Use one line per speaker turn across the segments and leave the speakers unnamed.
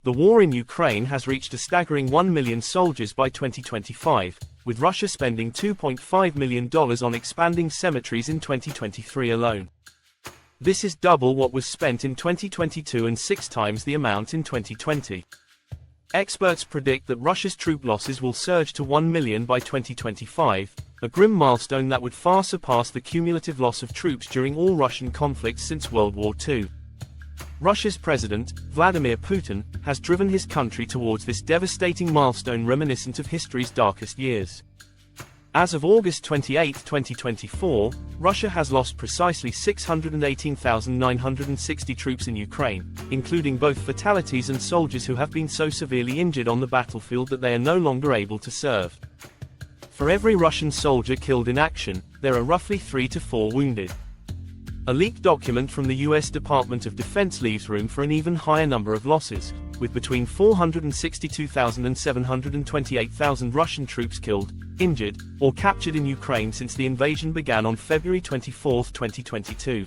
The war in Ukraine has reached a staggering 1 million soldiers by 2025, with Russia spending $2.5 million on expanding cemeteries in 2023 alone. This is double what was spent in 2022 and 6 times the amount in 2020. Experts predict that Russia's troop losses will surge to 1 million by 2025, a grim milestone that would far surpass the cumulative loss of troops during all Russian conflicts since World War II. Russia's president, Vladimir Putin, has driven his country towards this devastating milestone reminiscent of history's darkest years. As of August 28, 2024, Russia has lost precisely 618,960 troops in Ukraine, including both fatalities and soldiers who have been so severely injured on the battlefield that they are no longer able to serve. For every Russian soldier killed in action, there are roughly 3 to 4 wounded. A leaked document from the US Department of Defense leaves room for an even higher number of losses, with between 462,000 and 728,000 Russian troops killed, injured, or captured in Ukraine since the invasion began on February 24, 2022.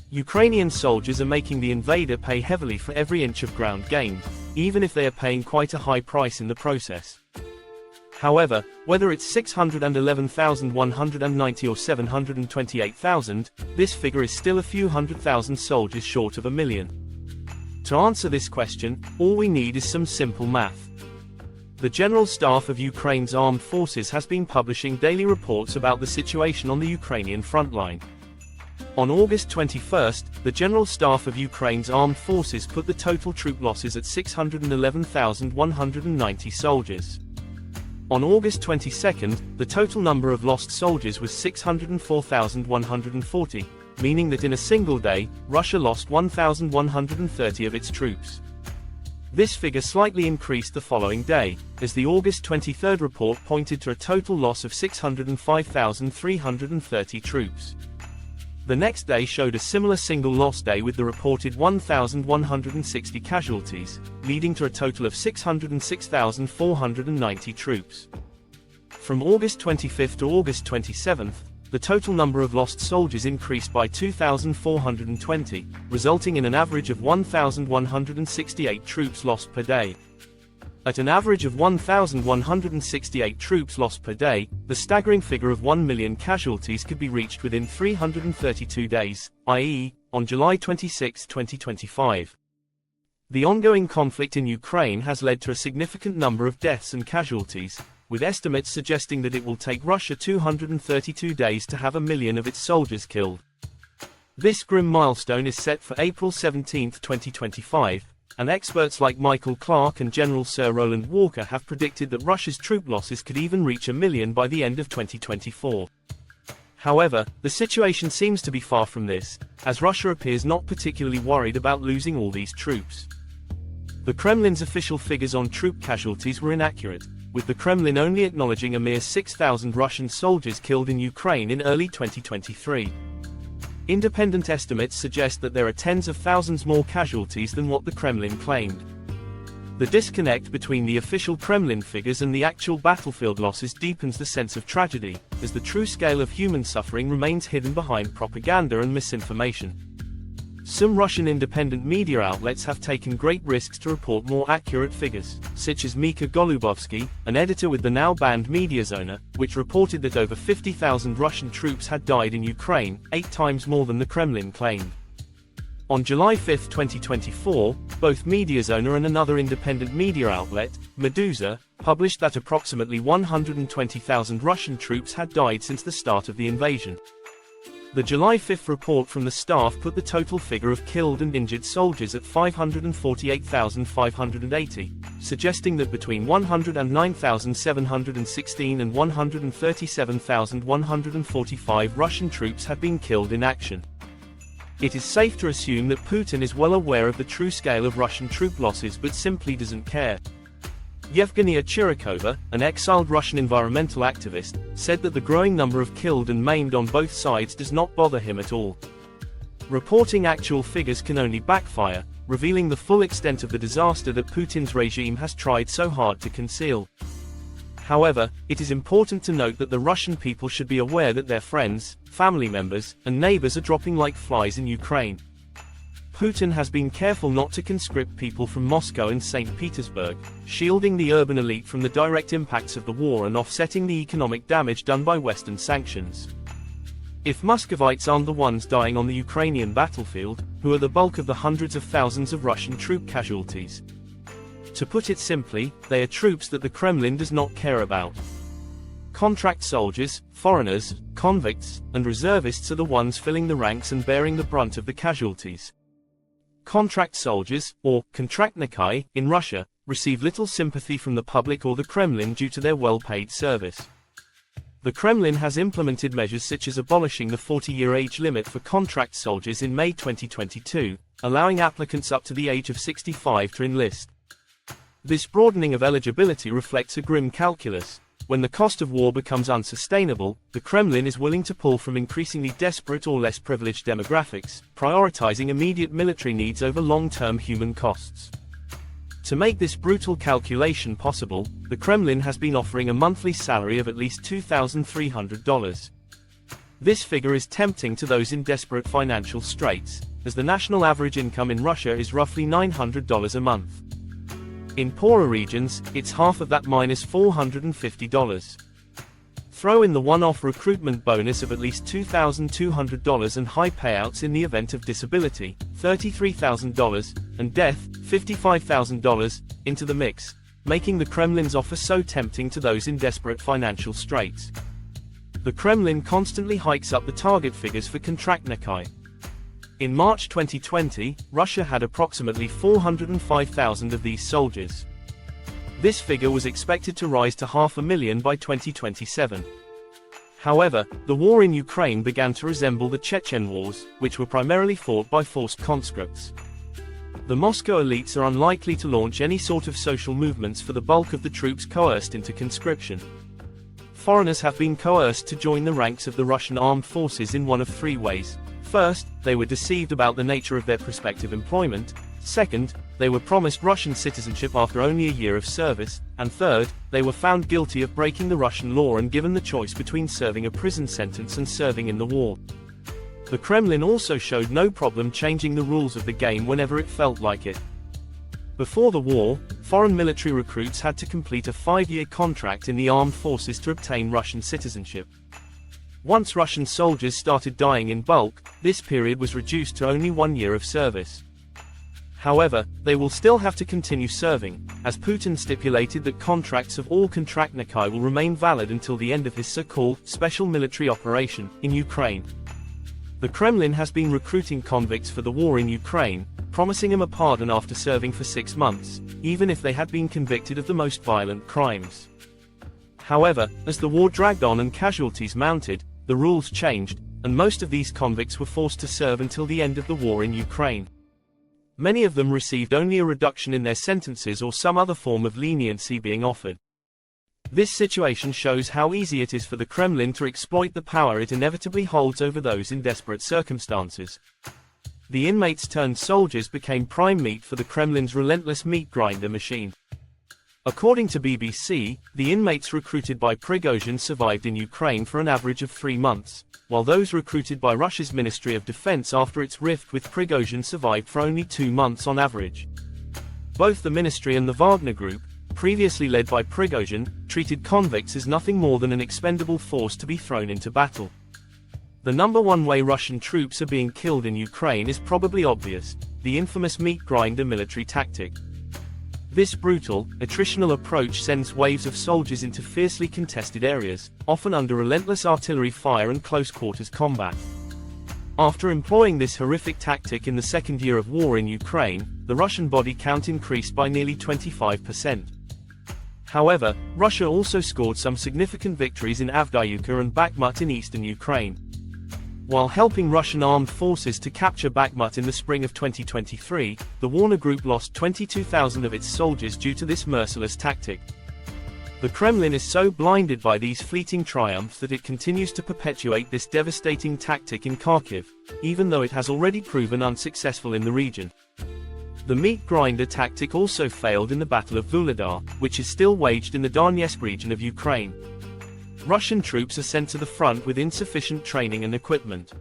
Ukrainian soldiers are making the invader pay heavily for every inch of ground gained, even if they are paying quite a high price in the process. However, whether it's 611,190 or 728,000, this figure is still a few 100,000 soldiers short of a million. To answer this question, all we need is some simple math. The General Staff of Ukraine's armed forces has been publishing daily reports about the situation on the Ukrainian front line. On August 21, the General Staff of Ukraine's armed forces put the total troop losses at 611,190 soldiers. On August 22, the total number of lost soldiers was 604,140, meaning that in a single day, Russia lost 1,130 of its troops. This figure slightly increased the following day, as the August 23 report pointed to a total loss of 605,330 troops. The next day showed a similar single loss day with the reported 1,160 casualties, leading to a total of 606,490 troops. From August 25 to August 27, the total number of lost soldiers increased by 2,420, resulting in an average of 1,168 troops lost per day. At an average of 1,168 troops lost per day, the staggering figure of 1 million casualties could be reached within 332 days, i.e., on July 26, 2025. The ongoing conflict in Ukraine has led to a significant number of deaths and casualties, with estimates suggesting that it will take Russia 232 days to have 1 million of its soldiers killed. This grim milestone is set for April 17, 2025. And experts like Michael Clark and General Sir Roland Walker have predicted that Russia's troop losses could even reach 1 million by the end of 2024. However, the situation seems to be far from this, as Russia appears not particularly worried about losing all these troops. The Kremlin's official figures on troop casualties were inaccurate, with the Kremlin only acknowledging a mere 6,000 Russian soldiers killed in Ukraine in early 2023. Independent estimates suggest that there are tens of thousands more casualties than what the Kremlin claimed. The disconnect between the official Kremlin figures and the actual battlefield losses deepens the sense of tragedy, as the true scale of human suffering remains hidden behind propaganda and misinformation. Some Russian independent media outlets have taken great risks to report more accurate figures, such as Mika Golubovsky, an editor with the now-banned Mediazona, which reported that over 50,000 Russian troops had died in Ukraine, 8 times more than the Kremlin claimed. On July 5, 2024, both Mediazona and another independent media outlet, Meduza, published that approximately 120,000 Russian troops had died since the start of the invasion. The July 5 report from the staff put the total figure of killed and injured soldiers at 548,580, suggesting that between 109,716 and 137,145 Russian troops had been killed in action. It is safe to assume that Putin is well aware of the true scale of Russian troop losses but simply doesn't care. Yevgenia Chirikova, an exiled Russian environmental activist, said that the growing number of killed and maimed on both sides does not bother him at all. Reporting actual figures can only backfire, revealing the full extent of the disaster that Putin's regime has tried so hard to conceal. However, it is important to note that the Russian people should be aware that their friends, family members, and neighbors are dropping like flies in Ukraine. Putin has been careful not to conscript people from Moscow and St. Petersburg, shielding the urban elite from the direct impacts of the war and offsetting the economic damage done by Western sanctions. If Muscovites aren't the ones dying on the Ukrainian battlefield, who are the bulk of the hundreds of thousands of Russian troop casualties? To put it simply, they are troops that the Kremlin does not care about. Contract soldiers, foreigners, convicts, and reservists are the ones filling the ranks and bearing the brunt of the casualties. Contract soldiers, or kontraktniki, in Russia, receive little sympathy from the public or the Kremlin due to their well-paid service. The Kremlin has implemented measures such as abolishing the 40-year age limit for contract soldiers in May 2022, allowing applicants up to the age of 65 to enlist. This broadening of eligibility reflects a grim calculus. When the cost of war becomes unsustainable, the Kremlin is willing to pull from increasingly desperate or less privileged demographics, prioritizing immediate military needs over long-term human costs. To make this brutal calculation possible, the Kremlin has been offering a monthly salary of at least $2,300. This figure is tempting to those in desperate financial straits, as the national average income in Russia is roughly $900 a month. In poorer regions, it's half of that, minus $450. Throw in the one-off recruitment bonus of at least $2,200 and high payouts in the event of disability, $33,000, and death, $55,000, into the mix, making the Kremlin's offer so tempting to those in desperate financial straits. The Kremlin constantly hikes up the target figures for kontraktniki. In March 2020, Russia had approximately 405,000 of these soldiers. This figure was expected to rise to 500,000 by 2027. However, the war in Ukraine began to resemble the Chechen wars, which were primarily fought by forced conscripts. The Moscow elites are unlikely to launch any sort of social movements for the bulk of the troops coerced into conscription. Foreigners have been coerced to join the ranks of the Russian armed forces in one of three ways. First, they were deceived about the nature of their prospective employment. Second, they were promised Russian citizenship after only a year of service. And third, they were found guilty of breaking the Russian law and given the choice between serving a prison sentence and serving in the war. The Kremlin also showed no problem changing the rules of the game whenever it felt like it. Before the war, foreign military recruits had to complete a 5-year contract in the armed forces to obtain Russian citizenship. Once Russian soldiers started dying in bulk, this period was reduced to only 1 year of service. However, they will still have to continue serving, as Putin stipulated that contracts of all kontraktniki will remain valid until the end of his so-called special military operation in Ukraine. The Kremlin has been recruiting convicts for the war in Ukraine, promising them a pardon after serving for 6 months, even if they had been convicted of the most violent crimes. However, as the war dragged on and casualties mounted, the rules changed, and most of these convicts were forced to serve until the end of the war in Ukraine. Many of them received only a reduction in their sentences or some other form of leniency being offered. This situation shows how easy it is for the Kremlin to exploit the power it inevitably holds over those in desperate circumstances. The inmates turned soldiers became prime meat for the Kremlin's relentless meat grinder machine. According to BBC, the inmates recruited by Prigozhin survived in Ukraine for an average of 3 months, while those recruited by Russia's Ministry of Defense after its rift with Prigozhin survived for only 2 months on average. Both the ministry and the Wagner Group, previously led by Prigozhin, treated convicts as nothing more than an expendable force to be thrown into battle. The number one way Russian troops are being killed in Ukraine is probably obvious: the infamous meat grinder military tactic. This brutal, attritional approach sends waves of soldiers into fiercely contested areas, often under relentless artillery fire and close-quarters combat. After employing this horrific tactic in the second year of war in Ukraine, the Russian body count increased by nearly 25%. However, Russia also scored some significant victories in Avdiivka and Bakhmut in eastern Ukraine. While helping Russian armed forces to capture Bakhmut in the spring of 2023, the Wagner Group lost 22,000 of its soldiers due to this merciless tactic. The Kremlin is so blinded by these fleeting triumphs that it continues to perpetuate this devastating tactic in Kharkiv, even though it has already proven unsuccessful in the region. The meat grinder tactic also failed in the Battle of Vuhledar, which is still waged in the Donetsk region of Ukraine. Russian troops are sent to the front with insufficient training and equipment.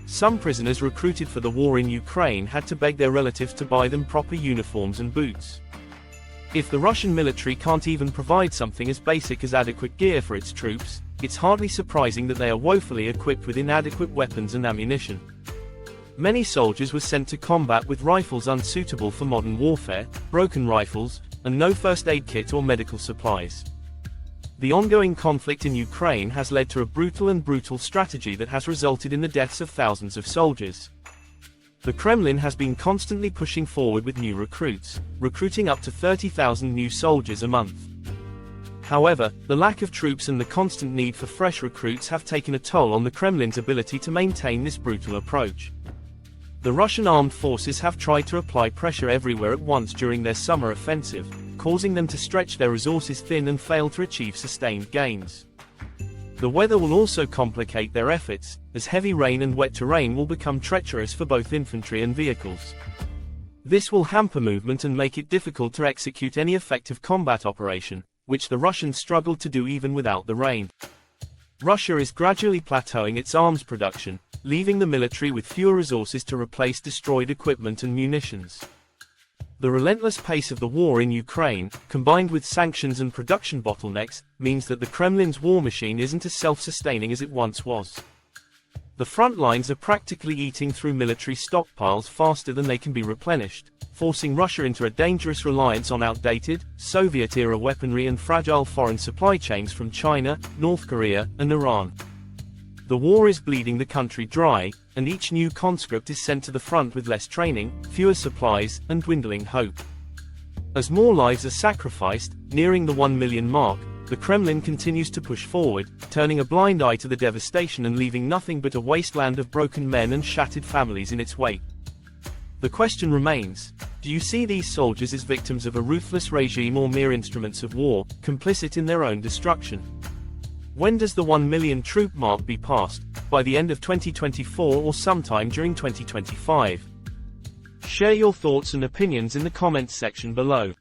Some prisoners recruited for the war in Ukraine had to beg their relatives to buy them proper uniforms and boots. If the Russian military can't even provide something as basic as adequate gear for its troops, it's hardly surprising that they are woefully equipped with inadequate weapons and ammunition. Many soldiers were sent to combat with rifles unsuitable for modern warfare, broken rifles, and no first aid kit or medical supplies. The ongoing conflict in Ukraine has led to a brutal strategy that has resulted in the deaths of thousands of soldiers. The Kremlin has been constantly pushing forward with new recruits, recruiting up to 30,000 new soldiers a month. However, the lack of troops and the constant need for fresh recruits have taken a toll on the Kremlin's ability to maintain this brutal approach. The Russian armed forces have tried to apply pressure everywhere at once during their summer offensive, causing them to stretch their resources thin and fail to achieve sustained gains. The weather will also complicate their efforts, as heavy rain and wet terrain will become treacherous for both infantry and vehicles. This will hamper movement and make it difficult to execute any effective combat operation, which the Russians struggled to do even without the rain. Russia is gradually plateauing its arms production, leaving the military with fewer resources to replace destroyed equipment and munitions. The relentless pace of the war in Ukraine, combined with sanctions and production bottlenecks, means that the Kremlin's war machine isn't as self-sustaining as it once was. The front lines are practically eating through military stockpiles faster than they can be replenished, forcing Russia into a dangerous reliance on outdated, Soviet-era weaponry and fragile foreign supply chains from China, North Korea, and Iran. The war is bleeding the country dry, and each new conscript is sent to the front with less training, fewer supplies, and dwindling hope. As more lives are sacrificed, nearing the 1 million mark, the Kremlin continues to push forward, turning a blind eye to the devastation and leaving nothing but a wasteland of broken men and shattered families in its wake. The question remains, do you see these soldiers as victims of a ruthless regime or mere instruments of war, complicit in their own destruction? When does the 1 million troop mark be passed? By the end of 2024 or sometime during 2025? Share your thoughts and opinions in the comments section below.